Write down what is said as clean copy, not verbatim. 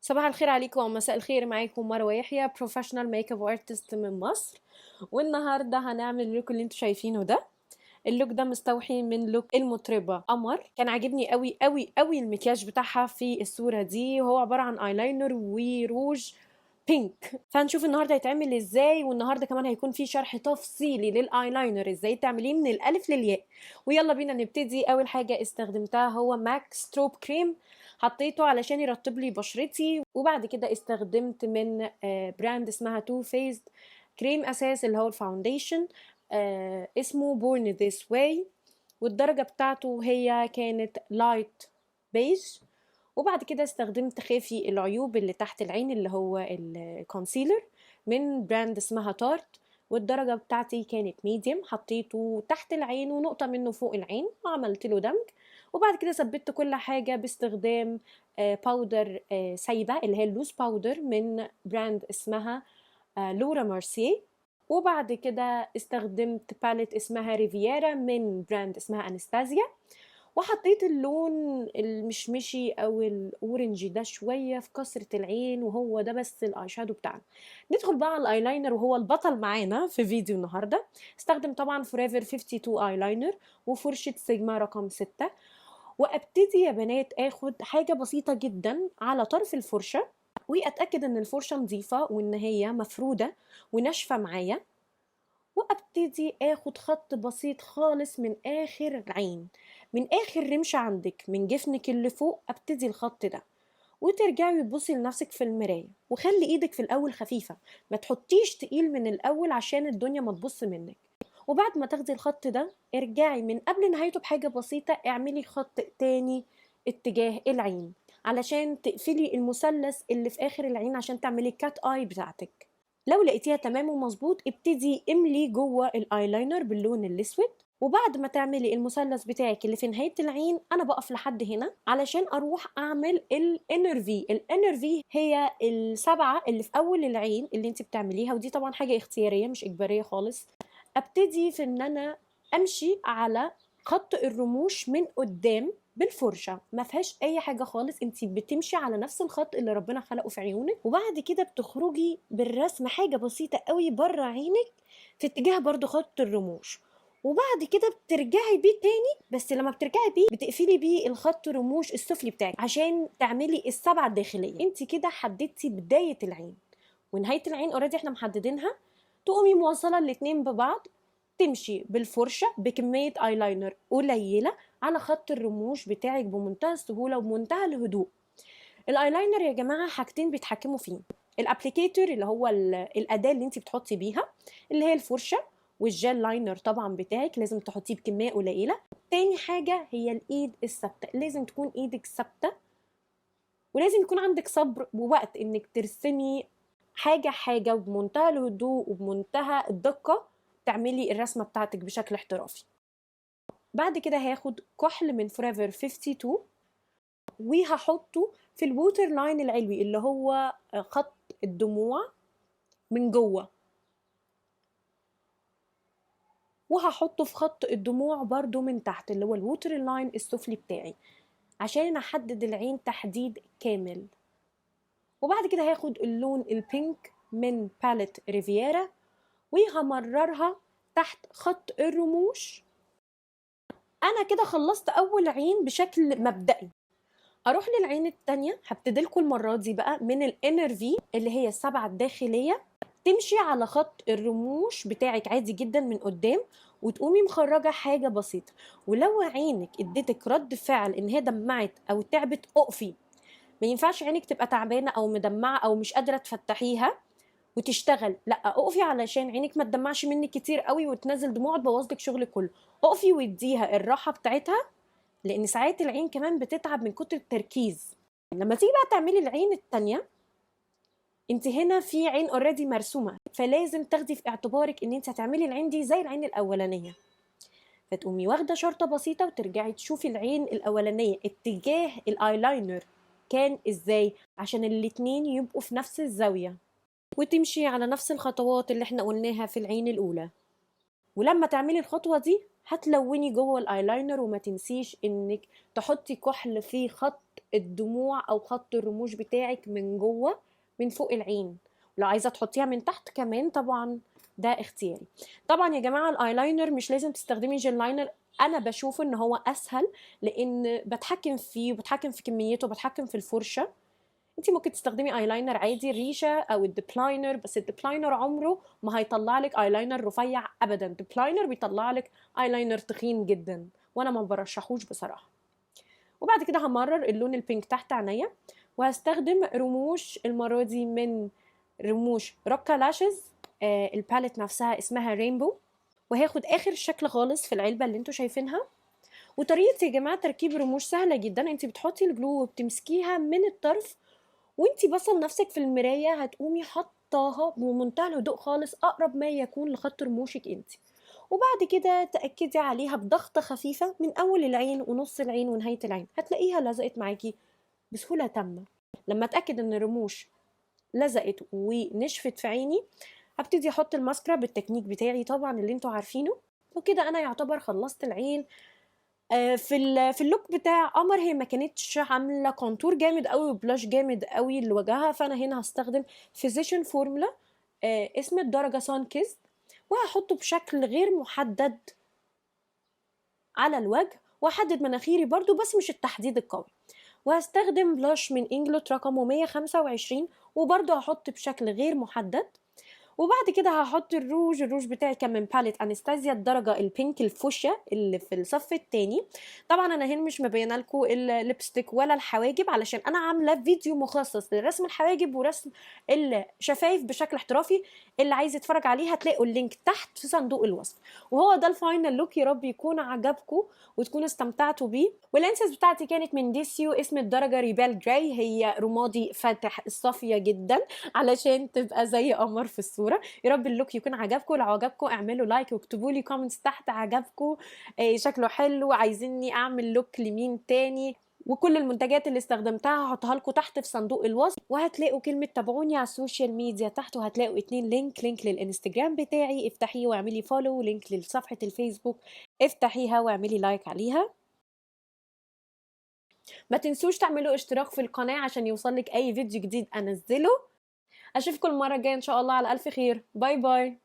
صباح الخير عليكم او مساء الخير، معاكم مروه يحيى بروفيشنال ميك اب ارتست من مصر. والنهارده هنعمل اللوك اللي انتوا شايفينه ده. اللوك ده مستوحي من لوك المطربه قمر. كان عاجبني قوي قوي قوي المكياج بتاعها في الصوره دي، وهو عباره عن ايلاينر وروج بينك. فهنشوف النهارده هيتعمل ازاي، والنهارده كمان هيكون في شرح تفصيلي للايلاينر ازاي تعمليه من الالف للياء. ويلا بينا نبتدي. اول حاجه استخدمتها هو ماك ستروب كريم، حطيته علشان يرطب لي بشرتي. وبعد كده استخدمت من براند اسمها تو فيزد كريم اساس اللي هو الفاونديشن، اسمه بورن ذيس واي، والدرجة بتاعته هي كانت لايت بيج. وبعد كده استخدمت خافي العيوب اللي تحت العين اللي هو الكونسيلر من براند اسمها تارت، والدرجة بتاعتي كانت ميديم. حطيته تحت العين ونقطة منه فوق العين وعملت له دمج. وبعد كده ثبت كل حاجة باستخدام باودر سايبة اللي هي اللوز باودر من براند اسمها لورا مارسيه. وبعد كده استخدمت باليت اسمها ريفيرا من براند اسمها انستازيا، وحطيت اللون المشمشي او الاورنجي ده شويه في كسره العين، وهو ده بس الاي شادو بتاعنا. ندخل بقى على الايلاينر وهو البطل معانا في فيديو النهارده. استخدم طبعا فوريفر 52 ايلاينر وفرشه سيجما رقم 6. وابتدي يا بنات اخد حاجه بسيطه جدا على طرف الفرشه، واتاكد ان الفرشه نظيفه وان هي مفروده وناشفه معايا. وابتدي اخد خط بسيط خالص من اخر العين، من اخر رمش عندك من جفنك اللي فوق، ابتدي الخط ده. وترجعي تبصي لنفسك في المرايه، وخلي ايدك في الاول خفيفه، ما تحطيش تقيل من الاول عشان الدنيا ما تبص منك. وبعد ما تاخدي الخط ده ارجعي من قبل نهايته بحاجه بسيطه، اعملي خط تاني اتجاه العين علشان تقفلي المثلث اللي في اخر العين عشان تعملي الكات اي بتاعتك. لو لقيتيها تمام ومظبوط ابتدي املي جوه الايلاينر باللون الاسود. وبعد ما تعملي المثلث بتاعك اللي في نهايه العين انا بقف لحد هنا علشان اروح اعمل الانر في. الانر في هي السبعه اللي في اول العين اللي انت بتعمليها، ودي طبعا حاجه اختياريه مش اجباريه خالص. ابتدي في ان انا امشي على خط الرموش من قدام بالفرشه، ما فيهاش اي حاجه خالص، انت بتمشي على نفس الخط اللي ربنا خلقه في عيونك. وبعد كده بتخرجي بالرسم حاجه بسيطه قوي بره عينك في اتجاه برضو خط الرموش. وبعد كده بترجعي بيه تاني، بس لما بترجعي بيه بتقفلي بيه الخط الرموش السفلي بتاعك عشان تعملي السبعه الداخليه. انت كده حددتي بدايه العين ونهايه العين، اوريدي احنا محددينها. تقومي موصله الاتنين ببعض، تمشي بالفرشه بكميه ايلاينر قليله على خط الرموش بتاعك بمنتهى السهوله وبمنتهى الهدوء. الايلاينر يا جماعه حاجتين بيتحكموا فيه: الابليكيتور اللي هو الاداه اللي انت بتحطي بيها اللي هي الفرشه، والجel لاينر طبعا بتاعك لازم تحطيه بكميه قليله. تاني حاجه هي الايد الثابته، لازم تكون ايدك ثابته، ولازم يكون عندك صبر ووقت انك ترسمي حاجة حاجة وبمنتهى الهدوء وبمنتهى الدقة، تعملي الرسمة بتاعتك بشكل احترافي. بعد كده هاخد كحل من فوريفر 52 وهحطه في الووتر لاين العلوي اللي هو خط الدموع من جوه، وهحطه في خط الدموع برضو من تحت اللي هو الووتر لاين السفلي بتاعي عشان احدد العين تحديد كامل. وبعد كده هاخد اللون البينك من باليت ريفيرا وهمررها تحت خط الرموش. انا كده خلصت اول عين بشكل مبدئي. اروح للعين التانية، هبتدي لكم المره دي بقى من الانر في اللي هي السبعه الداخليه. تمشي على خط الرموش بتاعك عادي جدا من قدام، وتقومي مخرجه حاجه بسيطه. ولو عينك اديتك رد فعل ان هي دمعت او تعبت اقفي. ما ينفعش عينك تبقى تعبانه او مدمعه او مش قادره تفتحيها وتشتغل، لا اقفي علشان عينك ما تدمعش منك كتير قوي وتنزل دموع تبوظ لك شغلك كله. اقفي واديها الراحه بتاعتها، لان ساعات العين كمان بتتعب من كتر التركيز. لما تيجي بقى تعملي العين التانية، انت هنا في عين اوريدي مرسومه، فلازم تاخدي في اعتبارك ان انت هتعملي العين دي زي العين الاولانيه. فتقومي واخده شرطه بسيطه وترجعي تشوفي العين الاولانيه اتجاه الايلاينر كان ازاي عشان الاتنين يبقوا في نفس الزاويه، وتمشي على نفس الخطوات اللي احنا قلناها في العين الأولى. ولما تعملي الخطوة دي هتلوني جوه الايلاينر، وما تنسيش انك تحطي كحل في خط الدموع او خط الرموش بتاعك من جوه من فوق العين. لو عايزه تحطيها من تحت كمان طبعا ده اختياري. طبعا يا جماعه الايلاينر مش لازم تستخدمي جel لاينر، انا بشوف ان هو اسهل لان بتحكم فيه وبتحكم في كميته وبتحكم في الفرشه. انت ممكن تستخدمي ايلاينر عادي الريشه او الديبلاينر، بس الديبلاينر عمره ما هيطلع لك ايلاينر رفيع ابدا، الديبلاينر بيطلع لك ايلاينر تخين جدا وانا ما برشحوش بصراحه. وبعد كده همرر اللون البينك تحت عينيا، وهستخدم رموش المره دي من رموش روكا لاشز. الباليت نفسها اسمها رينبو، وهاخد اخر شكل خالص في العلبه اللي انتوا شايفينها. وطريقه يا جماعه تركيب رموش سهله جدا، انت بتحطي الجلو وبتمسكيها من الطرف، وانتي باصه لنفسك في المرايه هتقومي حطاها بمنتهى الهدوء خالص اقرب ما يكون لخط رموشك انتي. وبعد كده تاكدي عليها بضغطه خفيفه من اول العين ونص العين ونهايه العين، هتلاقيها لزقت معاكي بسهوله تامه. لما اتاكد ان الرموش لزقت ونشفت في عيني، هبتدي احط الماسكرا بالتكنيك بتاعي طبعا اللي انتوا عارفينه. وكده انا يعتبر خلصت العين. في اللوك بتاع قمر هي ما كانتش عامله كونتور جامد قوي وبلاش جامد قوي لوجهها، فانا هنا هستخدم فيزيشن فورمولا اسم الدرجه سان كيست، وهحطه بشكل غير محدد على الوجه، واحدد مناخيري برضو بس مش التحديد القوي. وهستخدم بلاش من انجلوت رقمه 125، وبرضو هحط بشكل غير محدد. وبعد كده هحط الروج بتاعي كان من باليت انستازيا الدرجه البينك الفوشيا اللي في الصف الثاني. طبعا انا هنا مش مبينه لكم الليبستيك ولا الحواجب علشان انا عامله فيديو مخصص لرسم الحواجب ورسم الشفايف بشكل احترافي، اللي عايز يتفرج عليه هتلاقوا اللينك تحت في صندوق الوصف. وهو ده الفاينل لوك، يا رب يكون عجبكم وتكونوا استمتعتوا بيه. واللينسز بتاعتي كانت من ديسيو اسم الدرجه ريبال جراي، هي رمادي فاتح صافيه جدا علشان تبقى زي قمر في الصوره. يا رب اللوك يكون عجبكم، لو عجبكم اعملوا لايك واكتبوا لي كومنتس تحت عجبكم شكله حلو، عايزيني اعمل لوك لمين تاني. وكل المنتجات اللي استخدمتها هحطها لكم تحت في صندوق الوصف، وهتلاقوا كلمة تابعوني على السوشيال ميديا تحت، وهتلاقوا 2 لينك للانستجرام بتاعي افتحيه واعملي فولو، ولينك لصفحة الفيسبوك افتحيها واعملي لايك عليها. ما تنسوش تعملوا اشتراك في القناة عشان يوصلك اي فيديو جديد انزله. اشوفكم المرة الجاية ان شاء الله على الف خير. باي باي.